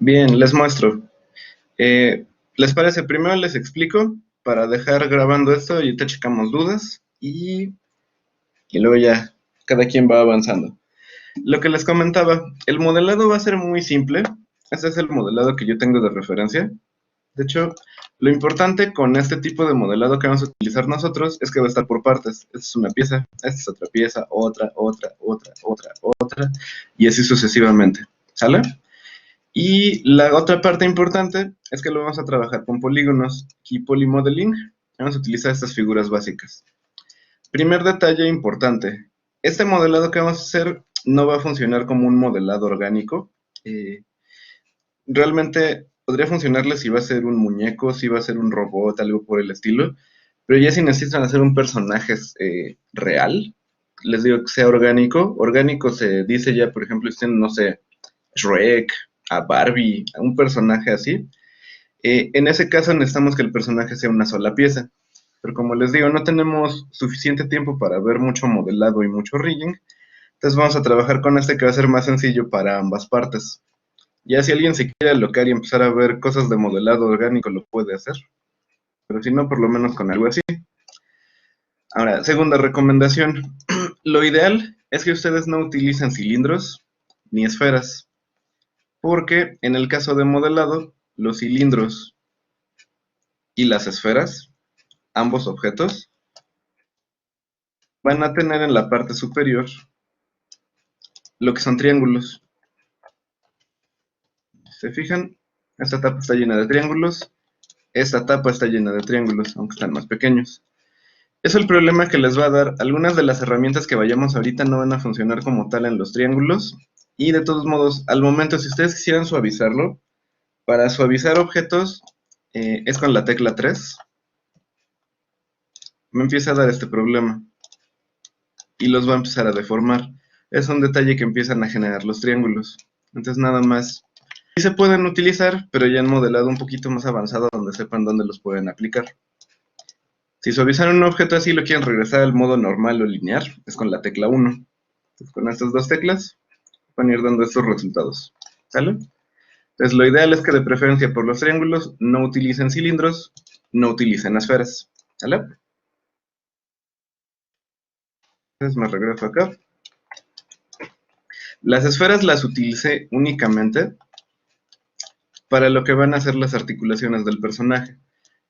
Bien, les muestro. ¿Les parece? Primero les explico para dejar grabando esto y ahorita checamos dudas y luego ya cada quien va avanzando. Lo que les comentaba, el modelado va a ser muy simple. Este es el modelado que yo tengo de referencia. De hecho, lo importante con este tipo de modelado que vamos a utilizar nosotros es que va a estar por partes. Esta es una pieza, esta es otra pieza, otra, y así sucesivamente. ¿Sale? Y la otra parte importante es que lo vamos a trabajar con polígonos y polymodeling. Vamos a utilizar estas figuras básicas. Primer detalle importante. Este modelado que vamos a hacer no va a funcionar como un modelado orgánico. Eh, Realmente podría funcionarle si va a ser un muñeco, si va a ser un robot, algo por el estilo. Pero ya si necesitan hacer un personaje real, les digo que sea orgánico. Orgánico se dice ya, por ejemplo, si tienen, no sé, Shrek, a Barbie, a un personaje así. En ese caso necesitamos que el personaje sea una sola pieza. Pero como les digo, no tenemos suficiente tiempo para ver mucho modelado y mucho rigging. Entonces vamos a trabajar con este que va a ser más sencillo para ambas partes. Ya si alguien se quiere alocar y empezar a ver cosas de modelado orgánico, lo puede hacer. Pero si no, por lo menos con algo así. Ahora, segunda recomendación. Lo ideal es que ustedes no utilicen cilindros ni esferas. Porque en el caso de modelado, los cilindros y las esferas, ambos objetos, van a tener en la parte superior lo que son triángulos. ¿Se fijan? Esta tapa está llena de triángulos, esta tapa está llena de triángulos, aunque están más pequeños. Es el problema que les va a dar. Algunas de las herramientas que vayamos ahorita no van a funcionar como tal en los triángulos. Y de todos modos, al momento, si ustedes quisieran suavizarlo, para suavizar objetos es con la tecla 3. Me empieza a dar este problema y los va a empezar a deformar. Es un detalle que empiezan a generar los triángulos. Entonces nada más. Sí se pueden utilizar, pero ya en modelado un poquito más avanzado donde sepan dónde los pueden aplicar. Si suavizan un objeto así y lo quieren regresar al modo normal o lineal, es con la tecla 1. Entonces, con estas dos teclas van a ir dando estos resultados. ¿Sale? Entonces lo ideal es que de preferencia por los triángulos no utilicen cilindros, no utilicen esferas. ¿Sale? Entonces me regreso acá. Las esferas las utilicé únicamente para lo que van a ser las articulaciones del personaje.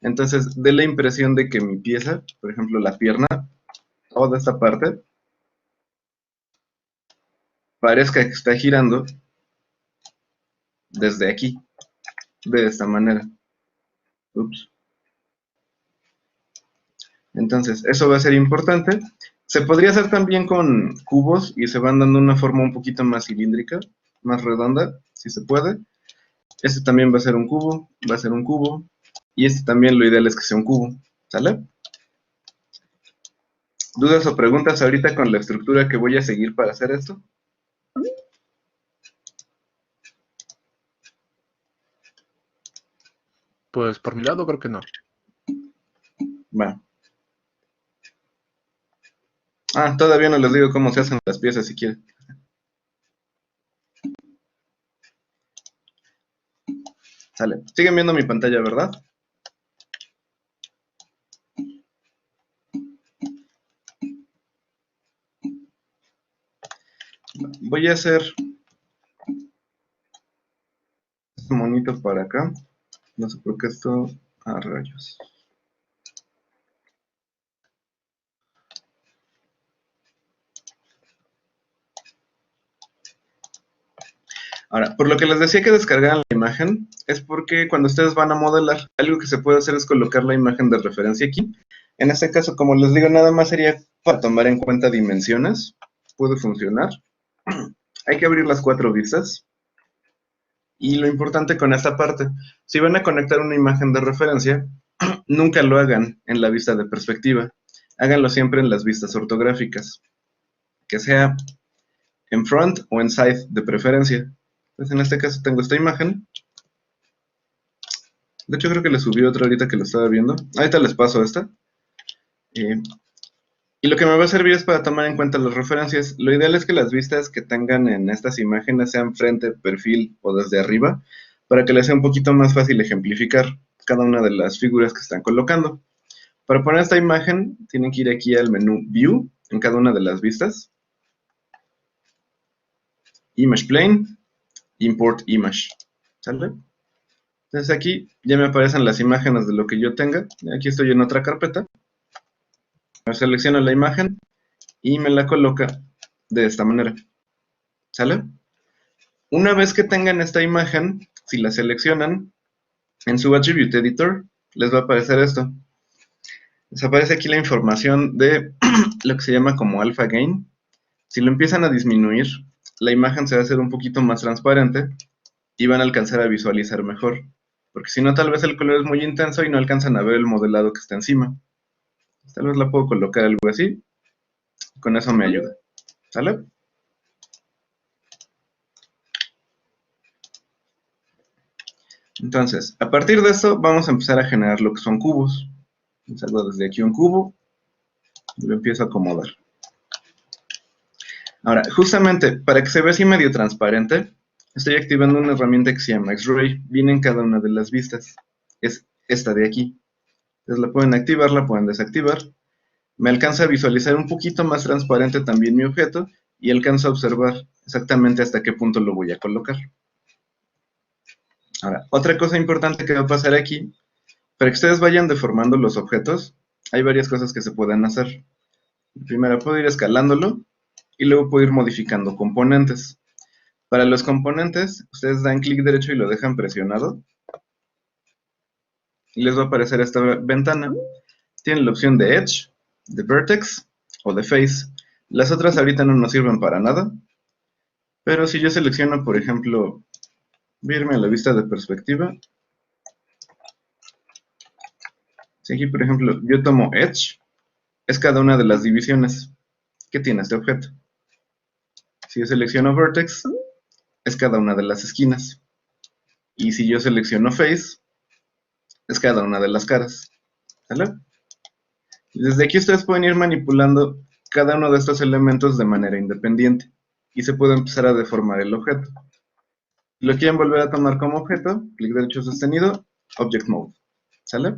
Entonces, dé la impresión de que mi pieza, por ejemplo la pierna, toda esta parte, parezca que está girando desde aquí, de esta manera. Ups. Entonces, eso va a ser importante. Se podría hacer también con cubos y se van dando una forma un poquito más cilíndrica, más redonda, si se puede. Este también va a ser un cubo, va a ser un cubo, y este también lo ideal es que sea un cubo. ¿Sale? ¿Dudas o preguntas ahorita con la estructura que voy a seguir para hacer esto? Pues por mi lado creo que no. Va. Todavía no les digo cómo se hacen las piezas si quieren. Sale. Siguen viendo mi pantalla, ¿verdad? Voy a hacer este monito para acá. No sé por qué esto... rayos. Ahora, por lo que les decía que descargaran la imagen, es porque cuando ustedes van a modelar, algo que se puede hacer es colocar la imagen de referencia aquí. En este caso, como les digo, nada más sería para tomar en cuenta dimensiones. Puede funcionar. Hay que abrir las 4 vistas. Y lo importante con esta parte, si van a conectar una imagen de referencia, nunca lo hagan en la vista de perspectiva. Háganlo siempre en las vistas ortográficas. Que sea en front o en side de preferencia. Entonces en este caso tengo esta imagen. De hecho creo que le subí otra ahorita que lo estaba viendo. Ahorita les paso esta. Y lo que me va a servir es para tomar en cuenta las referencias. Lo ideal es que las vistas que tengan en estas imágenes sean frente, perfil o desde arriba, para que les sea un poquito más fácil ejemplificar cada una de las figuras que están colocando. Para poner esta imagen, tienen que ir aquí al menú View, en cada una de las vistas. Image Plane, Import Image. ¿Sale? Entonces aquí ya me aparecen las imágenes de lo que yo tenga. Aquí estoy en otra carpeta. Selecciono la imagen y me la coloca de esta manera. ¿Sale? Una vez que tengan esta imagen, si la seleccionan, en su Attribute Editor les va a aparecer esto. Les aparece aquí la información de lo que se llama como Alpha Gain. Si lo empiezan a disminuir, la imagen se va a hacer un poquito más transparente y van a alcanzar a visualizar mejor. Porque si no, tal vez el color es muy intenso y no alcanzan a ver el modelado que está encima. Tal vez la puedo colocar algo así. Con eso me ayuda. ¿Sale? Entonces, a partir de esto, vamos a empezar a generar lo que son cubos. Salgo desde aquí un cubo y lo empiezo a acomodar. Ahora, justamente para que se vea así medio transparente, estoy activando una herramienta que se llama X-Ray. Viene en cada una de las vistas. Es esta de aquí. Entonces la pueden activar, la pueden desactivar. Me alcanza a visualizar un poquito más transparente también mi objeto y alcanzo a observar exactamente hasta qué punto lo voy a colocar. Ahora, otra cosa importante que va a pasar aquí, para que ustedes vayan deformando los objetos, hay varias cosas que se pueden hacer. Primero, puedo ir escalándolo y luego puedo ir modificando componentes. Para los componentes, ustedes dan clic derecho y lo dejan presionado. Y les va a aparecer esta ventana. Tienen la opción de Edge, de Vertex o de Face. Las otras ahorita no nos sirven para nada. Pero si yo selecciono, por ejemplo, voy a irme a la vista de perspectiva. Si aquí, por ejemplo, yo tomo Edge, es cada una de las divisiones que tiene este objeto. Si yo selecciono Vertex, es cada una de las esquinas. Y si yo selecciono Face, es cada una de las caras. ¿Vale? Desde aquí ustedes pueden ir manipulando cada uno de estos elementos de manera independiente y se puede empezar a deformar el objeto. Si lo quieren volver a tomar como objeto, clic derecho sostenido, Object Mode. ¿Sale?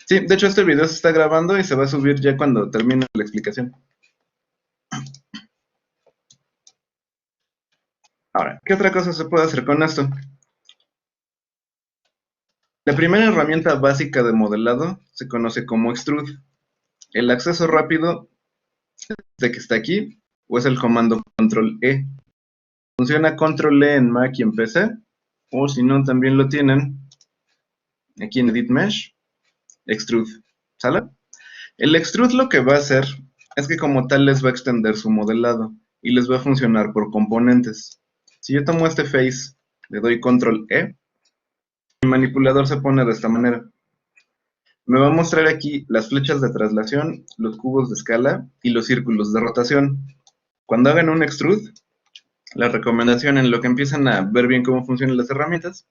Sí, de hecho este video se está grabando y se va a subir ya cuando termine la explicación. Ahora, ¿qué otra cosa se puede hacer con esto? La primera herramienta básica de modelado se conoce como Extrude. El acceso rápido de que está aquí, o es el comando Control E. Funciona Control E en Mac y en PC, o si no, también lo tienen aquí en Edit Mesh, Extrude. ¿Sale? El Extrude lo que va a hacer es que como tal les va a extender su modelado y les va a funcionar por componentes. Si yo tomo este face, le doy Control E, mi manipulador se pone de esta manera. Me va a mostrar aquí las flechas de traslación, los cubos de escala y los círculos de rotación. Cuando hagan un extrude, la recomendación en lo que empiezan a ver bien cómo funcionan las herramientas,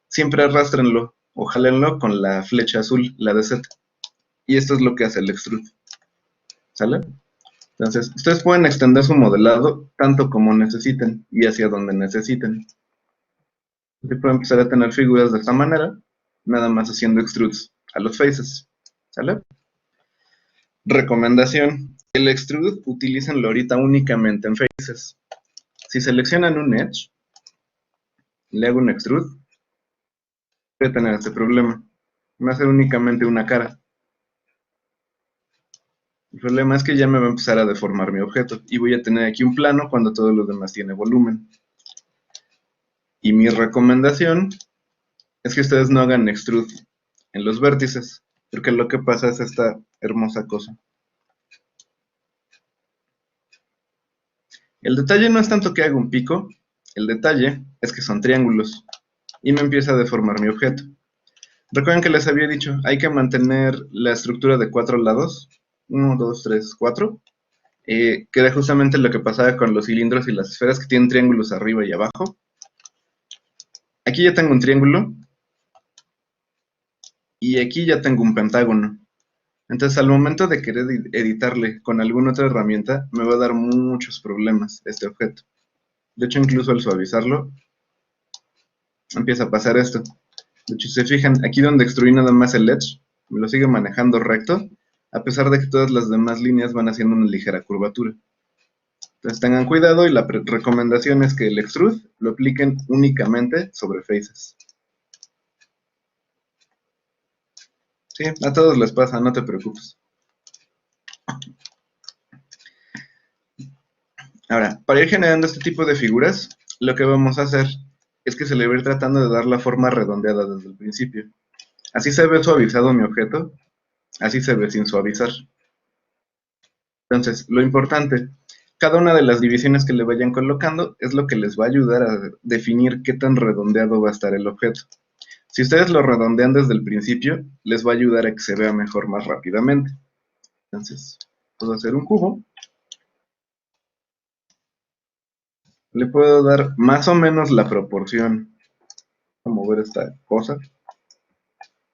siempre arrastrenlo o jálenlo con la flecha azul, la de Z. Y esto es lo que hace el extrude. ¿Sale? Entonces, ustedes pueden extender su modelado tanto como necesiten y hacia donde necesiten. Yo puedo empezar a tener figuras de esta manera, nada más haciendo extrudes a los faces. ¿Sale? Recomendación. El extrude, utilícenlo ahorita únicamente en faces. Si seleccionan un edge, le hago un extrude, voy a tener este problema. Me va a hacer únicamente una cara. El problema es que ya me va a empezar a deformar mi objeto y voy a tener aquí un plano cuando todo lo demás tiene volumen. Y mi recomendación es que ustedes no hagan extrude en los vértices, porque lo que pasa es esta hermosa cosa. El detalle no es tanto que haga un pico, el detalle es que son triángulos y me empieza a deformar mi objeto. Recuerden que les había dicho, hay que mantener la estructura de 4 lados, 1, 2, 3, 4, que era justamente lo que pasaba con los cilindros y las esferas que tienen triángulos arriba y abajo. Aquí ya tengo un triángulo y aquí ya tengo un pentágono. Entonces, al momento de querer editarle con alguna otra herramienta, me va a dar muchos problemas este objeto. De hecho, incluso al suavizarlo, empieza a pasar esto. De hecho, si se fijan, aquí donde extruí nada más el edge, me lo sigue manejando recto, a pesar de que todas las demás líneas van haciendo una ligera curvatura. Entonces tengan cuidado y la recomendación es que el extrude lo apliquen únicamente sobre faces. Sí, a todos les pasa, no te preocupes. Ahora, para ir generando este tipo de figuras, lo que vamos a hacer es que se le va a ir tratando de dar la forma redondeada desde el principio. Así se ve suavizado mi objeto, así se ve sin suavizar. Entonces, lo importante, cada una de las divisiones que le vayan colocando es lo que les va a ayudar a definir qué tan redondeado va a estar el objeto. Si ustedes lo redondean desde el principio, les va a ayudar a que se vea mejor más rápidamente. Entonces, puedo hacer un cubo. Le puedo dar más o menos la proporción. Voy a mover esta cosa.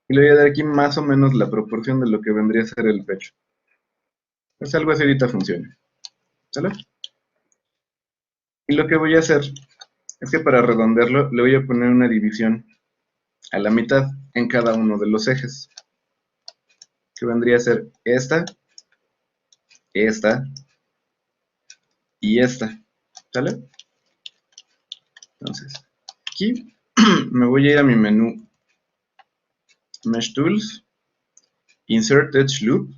Y le voy a dar aquí más o menos la proporción de lo que vendría a ser el pecho. Pues algo así ahorita funciona. ¿Sale? Y lo que voy a hacer es que para redondearlo le voy a poner una división a la mitad en cada uno de los ejes. Que vendría a ser esta, esta y esta. ¿Sale? Entonces, aquí me voy a ir a mi menú Mesh Tools, Insert Edge Loop.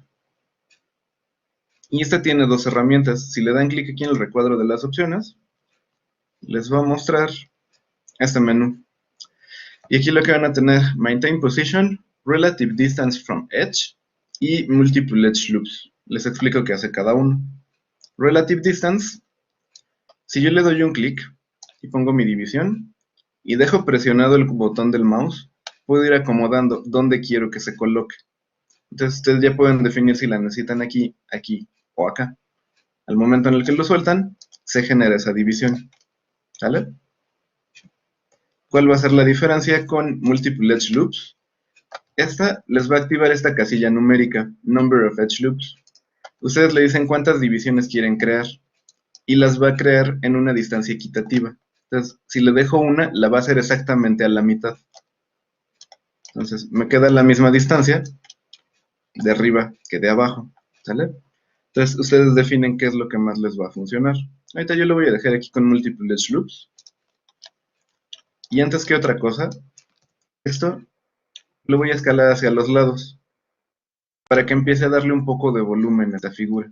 Y esta tiene dos herramientas. Si le dan clic aquí en el recuadro de las opciones, les va a mostrar este menú. Y aquí lo que van a tener, Maintain Position, Relative Distance from Edge y Multiple Edge Loops. Les explico qué hace cada uno. Relative Distance, si yo le doy un clic y pongo mi división y dejo presionado el botón del mouse, puedo ir acomodando dónde quiero que se coloque. Entonces ustedes ya pueden definir si la necesitan aquí, aquí o acá. Al momento en el que lo sueltan, se genera esa división. ¿Sale? ¿Cuál va a ser la diferencia con Multiple Edge Loops? Esta les va a activar esta casilla numérica, Number of Edge Loops. Ustedes le dicen cuántas divisiones quieren crear y las va a crear en una distancia equitativa. Entonces, si le dejo una, la va a hacer exactamente a la mitad. Entonces, me queda la misma distancia de arriba que de abajo. ¿Sale? Entonces, ustedes definen qué es lo que más les va a funcionar. Ahorita yo lo voy a dejar aquí con Multiple Edge Loops. Y antes que otra cosa, esto lo voy a escalar hacia los lados para que empiece a darle un poco de volumen a esta figura.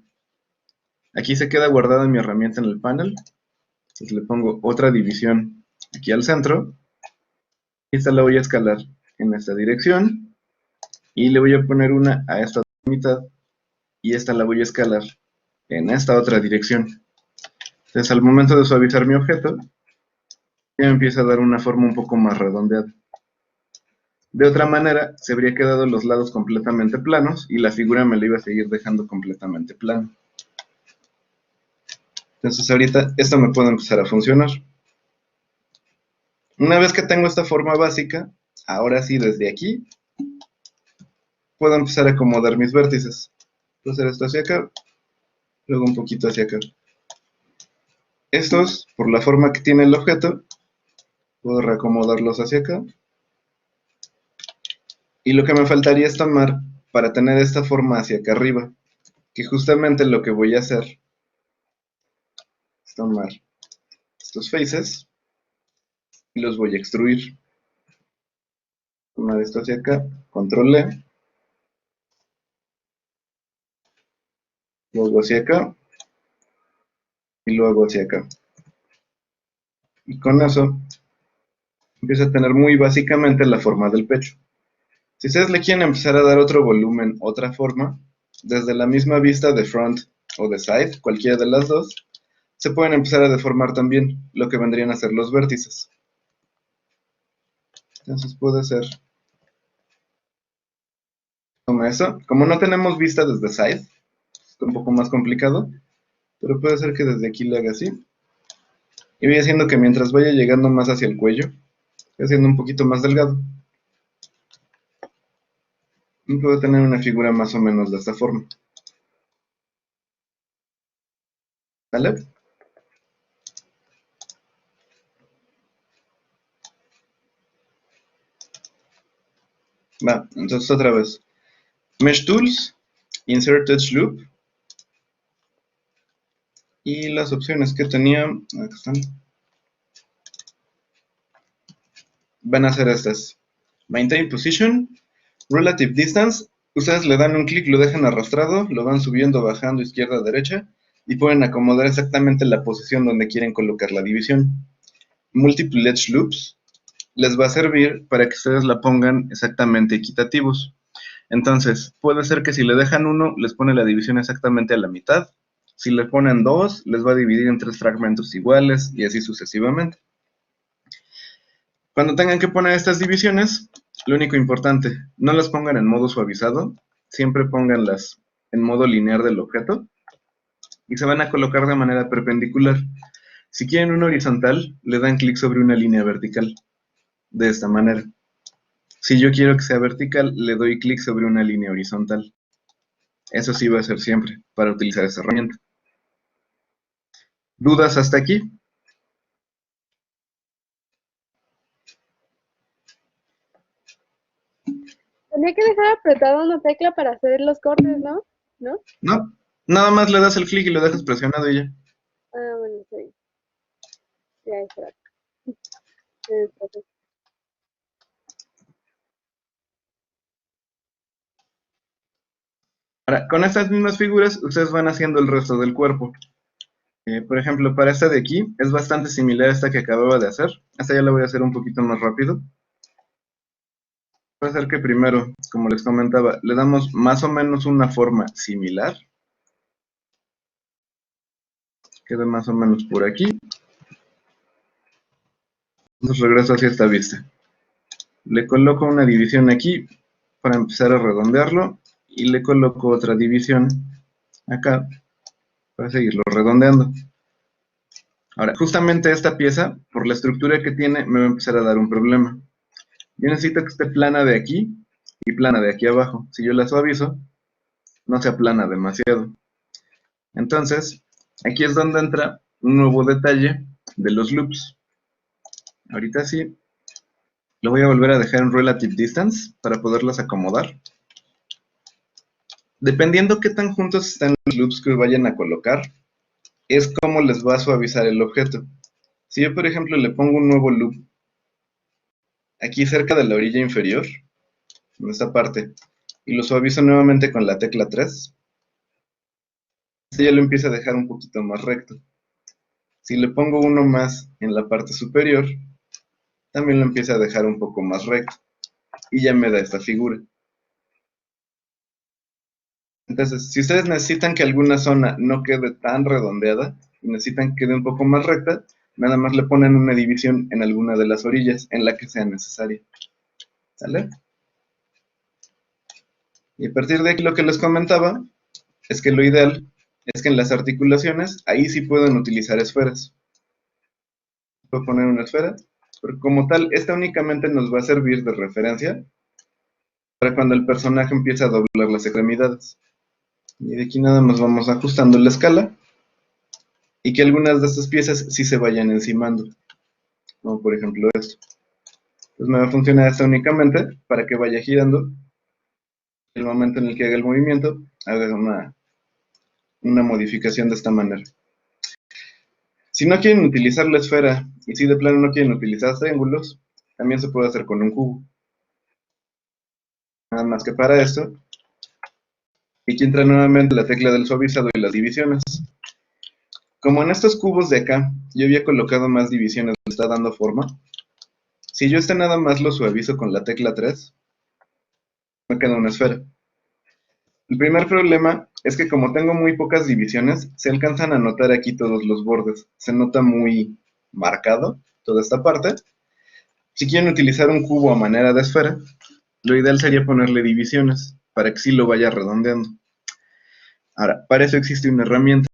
Aquí se queda guardada mi herramienta en el panel. Entonces le pongo otra división aquí al centro. Y esta la voy a escalar en esta dirección. Y le voy a poner una a esta mitad. Y esta la voy a escalar en esta otra dirección. Entonces al momento de suavizar mi objeto, ya me empieza a dar una forma un poco más redondeada. De otra manera, se habría quedado los lados completamente planos y la figura me la iba a seguir dejando completamente plana. Entonces ahorita esto me puede empezar a funcionar. Una vez que tengo esta forma básica, ahora sí desde aquí, puedo empezar a acomodar mis vértices. Puedo hacer esto hacia acá, luego un poquito hacia acá. Estos, por la forma que tiene el objeto, puedo reacomodarlos hacia acá. Y lo que me faltaría es tomar para tener esta forma hacia acá arriba, que justamente lo que voy a hacer es tomar estos faces y los voy a extruir. Tomar esto hacia acá, control E, luego hacia acá y luego hacia acá. Y con eso empieza a tener muy básicamente la forma del pecho. Si ustedes le quieren empezar a dar otro volumen, otra forma, desde la misma vista de front o de side, cualquiera de las dos, se pueden empezar a deformar también lo que vendrían a ser los vértices. Entonces puede ser como eso. Como no tenemos vista desde side, es un poco más complicado, pero puede ser que desde aquí le haga así. Y voy haciendo que mientras vaya llegando más hacia el cuello, voy haciendo un poquito más delgado. Y puedo tener una figura más o menos de esta forma. ¿Vale? Va, entonces otra vez. Mesh Tools, Insert Edge Loop. Y las opciones que tenía, acá están, van a ser estas. Maintain Position, Relative Distance. Ustedes le dan un clic, lo dejan arrastrado, lo van subiendo, bajando, izquierda, derecha, y pueden acomodar exactamente la posición donde quieren colocar la división. Multiple Edge Loops les va a servir para que ustedes la pongan exactamente equitativos. Entonces, puede ser que si le dejan uno, les pone la división exactamente a la mitad. Si le ponen dos, les va a dividir en 3 fragmentos iguales y así sucesivamente. Cuando tengan que poner estas divisiones, lo único importante, no las pongan en modo suavizado, siempre pónganlas en modo lineal del objeto y se van a colocar de manera perpendicular. Si quieren una horizontal, le dan clic sobre una línea vertical, de esta manera. Si yo quiero que sea vertical, le doy clic sobre una línea horizontal. Eso sí va a ser siempre para utilizar esta herramienta. ¿Dudas hasta aquí? Tenía que dejar apretada una tecla para hacer los cortes, ¿no? ¿No? No, nada más le das el clic y lo dejas presionado y ya. Ah, bueno, sí. Ya, espera. Ahora, con estas mismas figuras, ustedes van haciendo el resto del cuerpo. Por ejemplo, para esta de aquí, es bastante similar a esta que acababa de hacer. Esta ya la voy a hacer un poquito más rápido. Voy a hacer que primero, como les comentaba, le damos más o menos una forma similar. Queda más o menos por aquí. Entonces regreso hacia esta vista. Le coloco una división aquí para empezar a redondearlo y le coloco otra división acá para seguirlo redondeando. Ahora, justamente esta pieza, por la estructura que tiene, me va a empezar a dar un problema. Yo necesito que esté plana de aquí y plana de aquí abajo. Si yo la suavizo, no se aplana demasiado. Entonces, aquí es donde entra un nuevo detalle de los loops. Ahorita sí, lo voy a volver a dejar en Relative Distance para poderlas acomodar. Dependiendo qué tan juntos estén los loops que vayan a colocar, es como les va a suavizar el objeto. Si yo, por ejemplo, le pongo un nuevo loop aquí cerca de la orilla inferior, en esta parte, y lo suavizo nuevamente con la tecla 3, este ya lo empieza a dejar un poquito más recto. Si le pongo uno más en la parte superior, también lo empieza a dejar un poco más recto, y ya me da esta figura. Entonces, si ustedes necesitan que alguna zona no quede tan redondeada, y necesitan que quede un poco más recta, nada más le ponen una división en alguna de las orillas, en la que sea necesaria. ¿Sale? Y a partir de aquí lo que les comentaba, es que lo ideal es que en las articulaciones, ahí sí pueden utilizar esferas. Puedo poner una esfera, pero como tal, esta únicamente nos va a servir de referencia para cuando el personaje empiece a doblar las extremidades. Y de aquí nada más vamos ajustando la escala y que algunas de estas piezas sí se vayan encimando, como por ejemplo esto. Entonces me va a funcionar esta únicamente para que vaya girando. El momento en el que haga el movimiento, haga una modificación de esta manera. Si no quieren utilizar la esfera y si de plano no quieren utilizar triángulos, también se puede hacer con un cubo. Nada más que para esto, aquí entra nuevamente la tecla del suavizado y las divisiones. Como en estos cubos de acá, yo había colocado más divisiones, me está dando forma. Si yo este nada más lo suavizo con la tecla 3, me queda una esfera. El primer problema es que como tengo muy pocas divisiones, se alcanzan a notar aquí todos los bordes. Se nota muy marcado toda esta parte. Si quieren utilizar un cubo a manera de esfera, lo ideal sería ponerle divisiones para que sí lo vaya redondeando. Ahora, para eso existe una herramienta.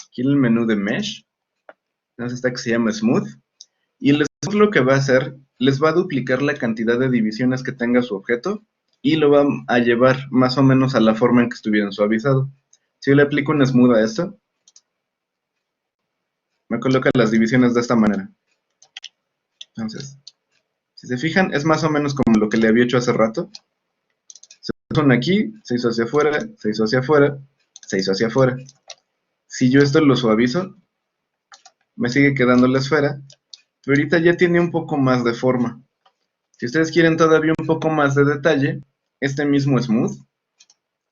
Aquí en el menú de Mesh, esta que se llama Smooth. Y el Smooth lo que va a hacer, les va a duplicar la cantidad de divisiones que tenga su objeto y lo va a llevar más o menos a la forma en que estuvieran suavizado. Si yo le aplico un smooth a esto, me coloca las divisiones de esta manera. Entonces, si se fijan, es más o menos como lo que le había hecho hace rato. Se hizo una aquí, se hizo hacia afuera, se hizo hacia afuera, se hizo hacia afuera. Si yo esto lo suavizo, me sigue quedando la esfera, pero ahorita ya tiene un poco más de forma. Si ustedes quieren todavía un poco más de detalle, este mismo smooth,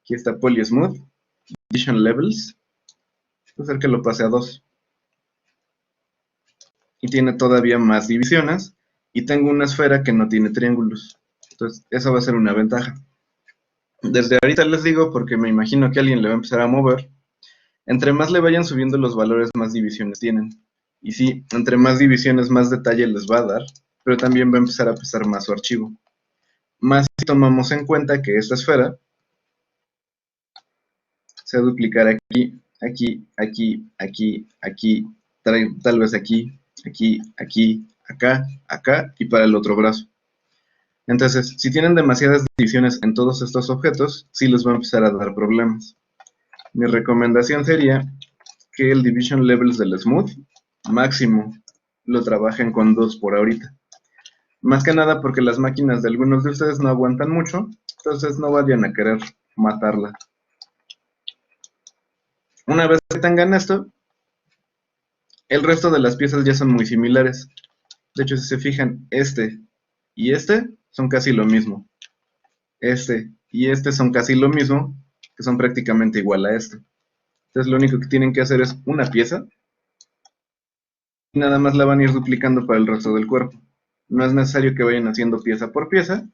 aquí está Poly Smooth, Division Levels, voy a hacer que lo pase a 2. Y tiene todavía más divisiones, y tengo una esfera que no tiene triángulos. Entonces, eso va a ser una ventaja. Desde ahorita les digo, porque me imagino que alguien le va a empezar a mover, entre más le vayan subiendo los valores, más divisiones tienen. Y sí, entre más divisiones, más detalle les va a dar, pero también va a empezar a pesar más su archivo. Más si tomamos en cuenta que esta esfera se va a duplicar aquí, aquí, aquí, aquí, aquí, tal vez aquí, aquí, aquí, acá, acá y para el otro brazo. Entonces, si tienen demasiadas divisiones en todos estos objetos, sí les va a empezar a dar problemas. Mi recomendación sería que el Division Levels del Smooth máximo lo trabajen con 2 por ahorita. Más que nada porque las máquinas de algunos de ustedes no aguantan mucho, entonces no vayan a querer matarla. Una vez que tengan esto, el resto de las piezas ya son muy similares. De hecho, si se fijan, este y este son casi lo mismo. Este y este son casi lo mismo, que son prácticamente igual a este. Entonces lo único que tienen que hacer es una pieza y nada más la van a ir duplicando para el resto del cuerpo. No es necesario que vayan haciendo pieza por pieza.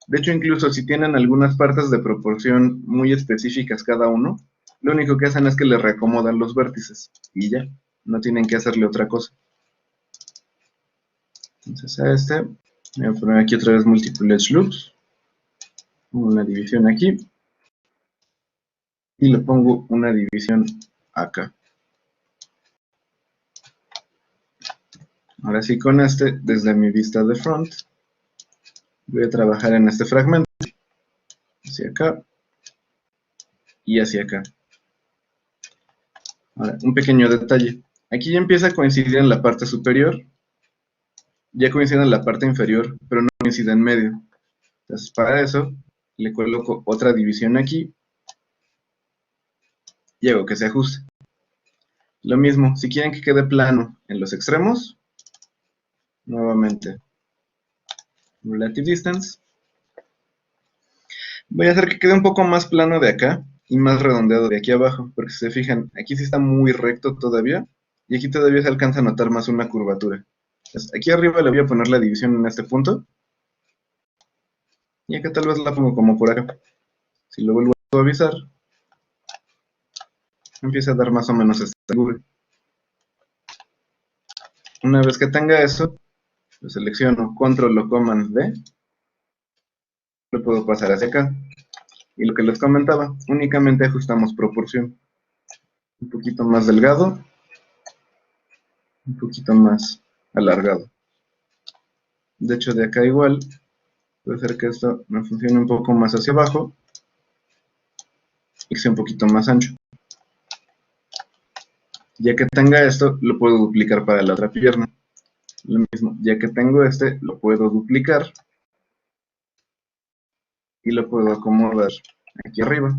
De hecho, incluso si tienen algunas partes de proporción muy específicas cada uno, lo único que hacen es que le reacomodan los vértices y ya, no tienen que hacerle otra cosa. Entonces a este, voy a poner aquí otra vez Multiple Edge Loops, una división aquí, y le pongo una división acá. Ahora sí, con este, desde mi vista de front, voy a trabajar en este fragmento, hacia acá y hacia acá. Ahora, un pequeño detalle. Aquí ya empieza a coincidir en la parte superior, ya coincide en la parte inferior, pero no coincide en medio. Entonces, para eso, le coloco otra división aquí y hago que se ajuste. Lo mismo, si quieren que quede plano en los extremos, nuevamente, Relative Distance. Voy a hacer que quede un poco más plano de acá y más redondeado de aquí abajo, porque si se fijan, aquí sí está muy recto todavía, y aquí todavía se alcanza a notar más una curvatura. Entonces, aquí arriba le voy a poner la división en este punto, y acá tal vez la pongo como por acá. Si lo vuelvo a suavizar, empieza a dar más o menos esta figura. Una vez que tenga eso, lo selecciono, Control o Command D, lo puedo pasar hacia acá. Y lo que les comentaba, únicamente ajustamos proporción. Un poquito más delgado, un poquito más alargado. De hecho, de acá igual, puede ser que esto me funcione un poco más hacia abajo y que sea un poquito más ancho. Ya que tenga esto, lo puedo duplicar para la otra pierna. Lo mismo, ya que tengo este, lo puedo duplicar y lo puedo acomodar aquí arriba.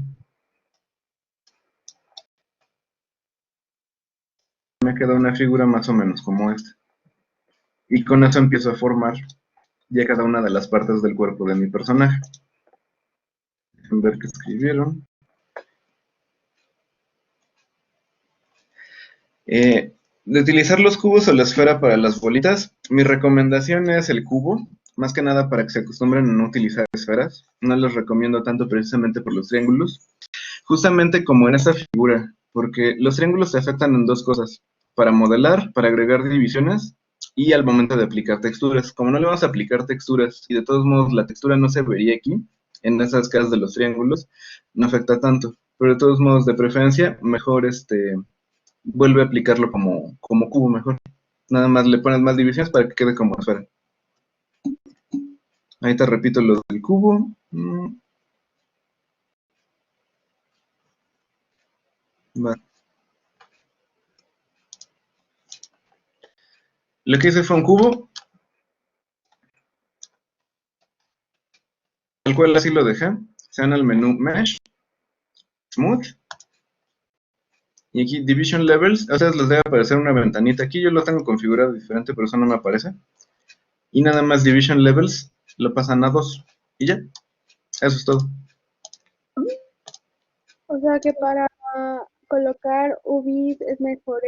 Me queda una figura más o menos como esta. Y con eso empiezo a formar ya cada una de las partes del cuerpo de mi personaje. Dejen ver qué escribieron. De utilizar los cubos o la esfera para las bolitas, mi recomendación es el cubo, más que nada para que se acostumbren a no utilizar esferas. No les recomiendo tanto precisamente por los triángulos, justamente como en esta figura, porque los triángulos se afectan en dos cosas, para modelar, para agregar divisiones y al momento de aplicar texturas. Como no le vamos a aplicar texturas y de todos modos la textura no se vería aquí, en esas caras de los triángulos, no afecta tanto, pero de todos modos de preferencia, mejor vuelve a aplicarlo como cubo mejor. Nada más le pones más divisiones para que quede como esfera. Ahí te repito lo del cubo. Va. Lo que hice fue un cubo, el cual así lo dejé. Se van al menú Mesh, Smooth, y aquí Division Levels. A ustedes les debe aparecer una ventanita aquí. Yo lo tengo configurado diferente, pero eso no me aparece. Y nada más Division Levels lo pasan a 2. Y ya, eso es todo. O sea que para colocar UVs es mejor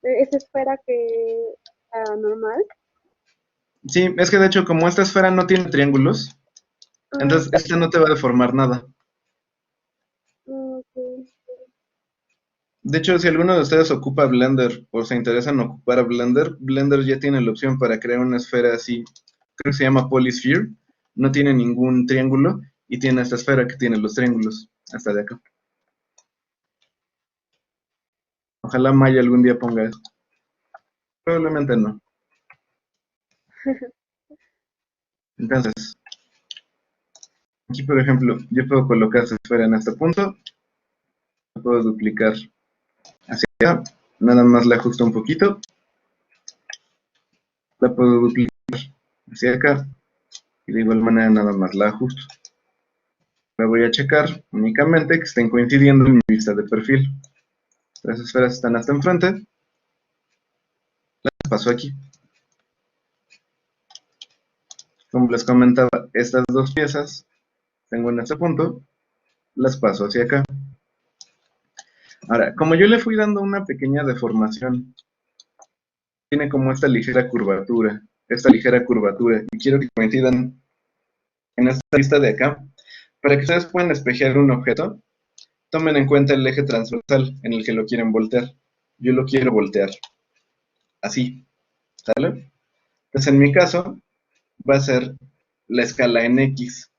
esa esfera que la normal. Sí, es que de hecho como esta esfera no tiene triángulos, Ah, entonces esta no te va a deformar nada. ok. De hecho, si alguno de ustedes ocupa Blender o se interesa en ocupar a Blender, Blender ya tiene la opción para crear una esfera así, creo que se llama Polysphere, no tiene ningún triángulo y tiene esta esfera que tiene los triángulos, hasta de acá. Ojalá Maya algún día ponga eso. Probablemente no. Entonces, aquí por ejemplo, yo puedo colocar esta esfera en este punto, la puedo duplicar hacia acá, nada más la ajusto un poquito, la puedo duplicar hacia acá y de igual manera nada más la ajusto. La voy a checar únicamente que estén coincidiendo en mi vista de perfil. Las esferas están hasta enfrente, las paso aquí. Como les comentaba, estas dos piezas tengo en este punto, las paso hacia acá. Ahora, como yo le fui dando una pequeña deformación, tiene como esta ligera curvatura, y quiero que coincidan en esta vista de acá. Para que ustedes puedan espejear un objeto, tomen en cuenta el eje transversal en el que lo quieren voltear. Yo lo quiero voltear así, ¿sale? Entonces en mi caso va a ser la escala en X.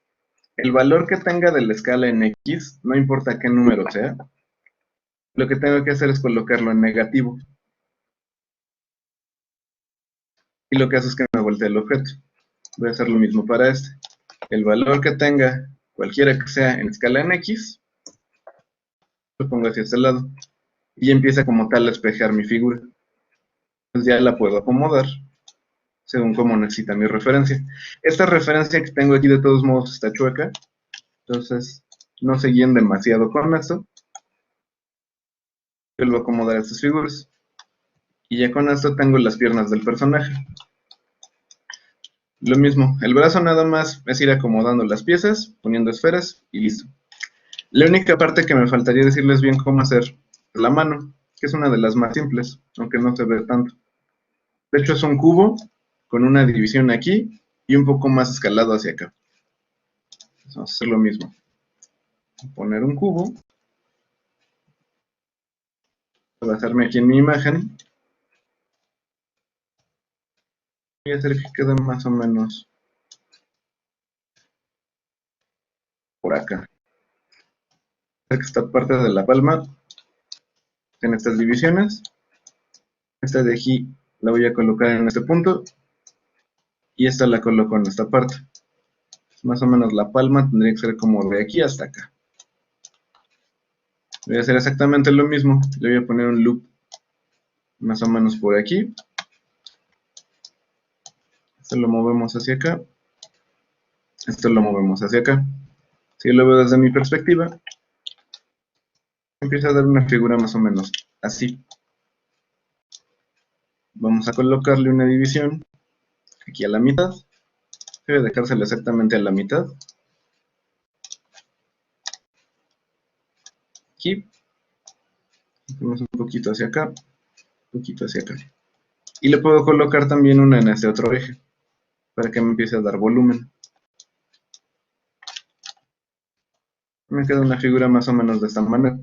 El valor que tenga de la escala en X, no importa qué número sea, lo que tengo que hacer es colocarlo en negativo. Y lo que hace es que me voltee el objeto. Voy a hacer lo mismo para este. El valor que tenga, cualquiera que sea en escala en X, lo pongo hacia este lado. Y empieza como tal a espejear mi figura. Entonces ya la puedo acomodar según como necesita mi referencia. Esta referencia que tengo aquí de todos modos está chueca, entonces no se guíen demasiado con esto. Yo lo voy a acomodar a estas figuras. Y ya con esto tengo las piernas del personaje. Lo mismo, el brazo nada más es ir acomodando las piezas, poniendo esferas y listo. La única parte que me faltaría decirles bien cómo hacer es la mano, que es una de las más simples, aunque no se ve tanto. De hecho es un cubo con una división aquí y un poco más escalado hacia acá. Entonces, vamos a hacer lo mismo. Voy a poner un cubo. Voy a basarme aquí en mi imagen. Voy a hacer que quede más o menos por acá. Que esta parte de la palma tiene estas divisiones. Esta de aquí la voy a colocar en este punto. Y esta la coloco en esta parte. Más o menos la palma tendría que ser como de aquí hasta acá. Voy a hacer exactamente lo mismo. Le voy a poner un loop más o menos por aquí. Esto lo movemos hacia acá. Esto lo movemos hacia acá. Si lo veo desde mi perspectiva, empieza a dar una figura más o menos así. Vamos a colocarle una división aquí a la mitad. Debe dejárselo exactamente a la mitad. Aquí. Hacemos un poquito hacia acá. Un poquito hacia acá. Y le puedo colocar también una en este otro eje, para que me empiece a dar volumen. Me queda una figura más o menos de esta manera.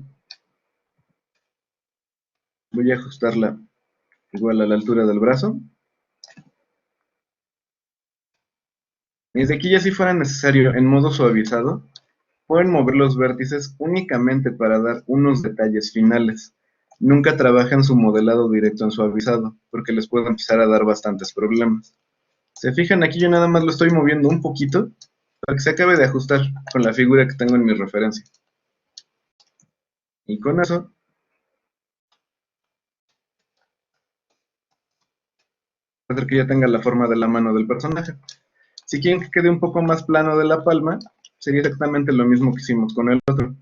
Voy a ajustarla igual a la altura del brazo. Y desde aquí ya si fuera necesario, en modo suavizado, pueden mover los vértices únicamente para dar unos detalles finales. Nunca trabajen su modelado directo en suavizado, porque les puede empezar a dar bastantes problemas. Se fijan, aquí yo nada más lo estoy moviendo un poquito para que se acabe de ajustar con la figura que tengo en mi referencia. Y con eso, va a hacer que ya tenga la forma de la mano del personaje. Si quieren que quede un poco más plano de la palma, sería exactamente lo mismo que hicimos con el otro,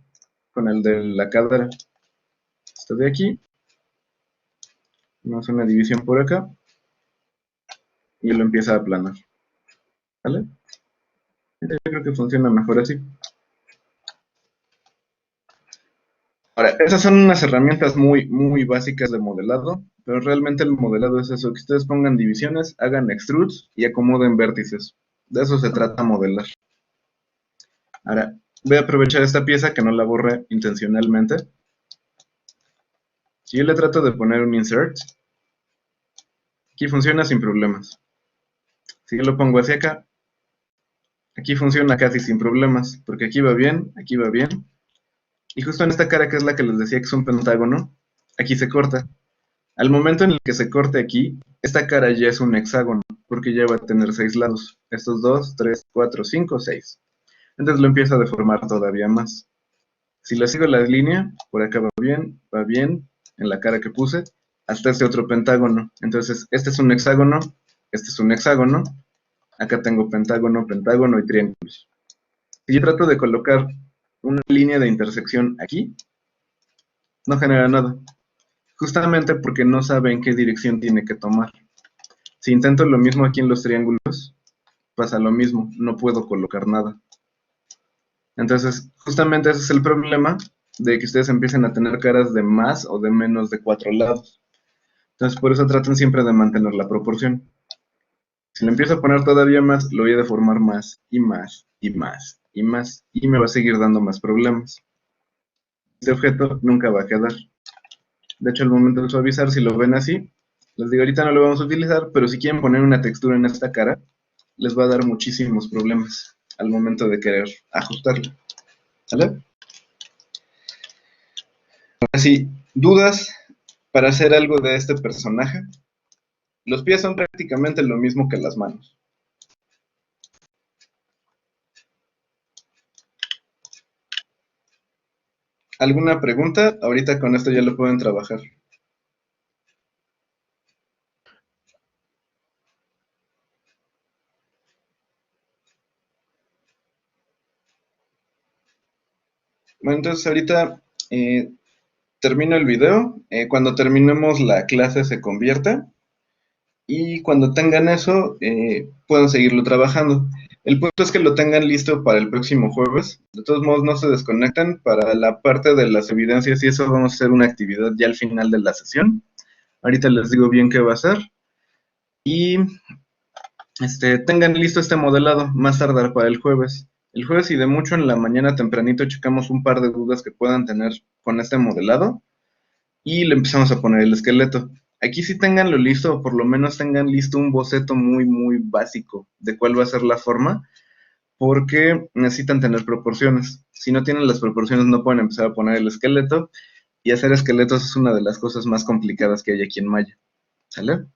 con el de la cadera. Esto de aquí, vamos a una división por acá, y lo empieza a aplanar. ¿Vale? Yo creo que funciona mejor así. Ahora, esas son unas herramientas muy básicas de modelado, pero realmente el modelado es eso, que ustedes pongan divisiones, hagan extrudes y acomoden vértices. De eso se trata modelar. Ahora, voy a aprovechar esta pieza que no la borré intencionalmente. Si yo le trato de poner un insert, aquí funciona sin problemas. Si yo lo pongo hacia acá, aquí funciona casi sin problemas, porque aquí va bien, y justo en esta cara que es la que les decía que es un pentágono, aquí se corta. Al momento en el que se corte aquí, esta cara ya es un hexágono, porque ya va a tener 6 lados. Estos 2, 3, 4, 5, 6. Entonces lo empiezo a deformar todavía más. Si le sigo la línea, por acá va bien, en la cara que puse, hasta este otro pentágono. Entonces, este es un hexágono, este es un hexágono, acá tengo pentágono, pentágono y triángulos. Si yo trato de colocar una línea de intersección aquí, no genera nada. Justamente porque no sabe en qué dirección tiene que tomar. Si intento lo mismo aquí en los triángulos, pasa lo mismo, no puedo colocar nada. Entonces, justamente ese es el problema de que ustedes empiecen a tener caras de más o de menos de 4 lados. Entonces, por eso traten siempre de mantener la proporción. Si le empiezo a poner todavía más, lo voy a deformar más y más y más y más, y me va a seguir dando más problemas. Este objeto nunca va a quedar. De hecho, al momento de suavizar, si lo ven así, les digo, ahorita no lo vamos a utilizar, pero si quieren poner una textura en esta cara, les va a dar muchísimos problemas al momento de querer ajustarlo. ¿Vale? Ahora sí, ¿dudas para hacer algo de este personaje? Los pies son prácticamente lo mismo que las manos. ¿Alguna pregunta? Ahorita con esto ya lo pueden trabajar. Bueno, entonces ahorita termino el video. Cuando terminemos la clase se convierte. Y cuando tengan eso, pueden seguirlo trabajando. El punto es que lo tengan listo para el próximo jueves. De todos modos, no se desconecten. Para la parte de las evidencias y eso vamos a hacer una actividad ya al final de la sesión. Ahorita les digo bien qué va a ser. Y tengan listo este modelado, más tardar para el jueves. El jueves y de mucho en la mañana tempranito checamos un par de dudas que puedan tener con este modelado y le empezamos a poner el esqueleto. Aquí sí tenganlo listo, o por lo menos tengan listo un boceto muy básico de cuál va a ser la forma, porque necesitan tener proporciones. Si no tienen las proporciones no pueden empezar a poner el esqueleto, y hacer esqueletos es una de las cosas más complicadas que hay aquí en Maya. ¿Sale?